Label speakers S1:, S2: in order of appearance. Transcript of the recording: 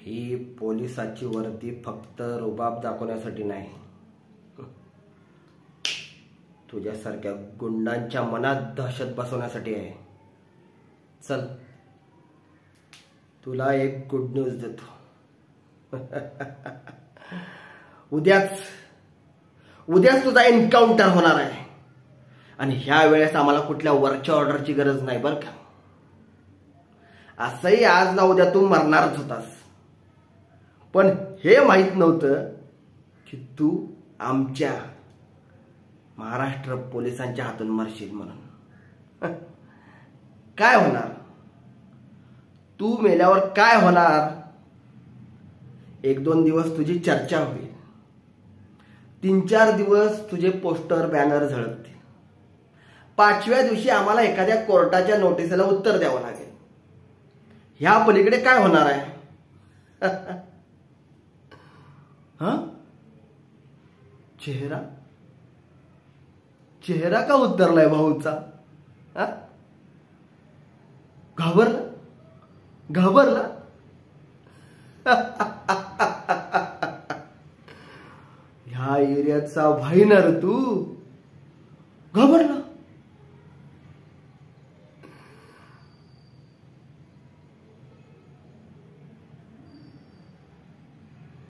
S1: ही पोलिसाची वर्दी फक्त रुबाब दाखवण्यासाठी नाही, तुझ्यासारख्या गुंडांच्या मनात दहशत बसवण्यासाठी आहे. चल, तुला एक गुड न्यूज देतो. उद्याच तुझा एन्काउंटर होणार आहे. आणि ह्या वेळेस आम्हाला कुठल्या वरच्या ऑर्डरची गरज नाही बरं का. असंही आज ना उद्या तू मरणारच होतास, पण हे माहित नव्हतं की तू आमच्या महाराष्ट्र पोलिसांच्या हातून मरशील म्हणून. काय होणार, तू मेल्यावर काय होणार? 1-2 दिवस तुझी चर्चा होईल, 3-4 दिवस तुझे पोस्टर बॅनर झळकतील, 5व्या दिवशी आम्हाला एखाद्या कोर्टाच्या नोटिसला उत्तर द्यावं लागेल. ह्या पलीकडे काय होणार आहे? चेहरा का उतरलाय भाऊचा? घाबरला? ह्या एरियाचा भाई ना रे तू, घाबरला?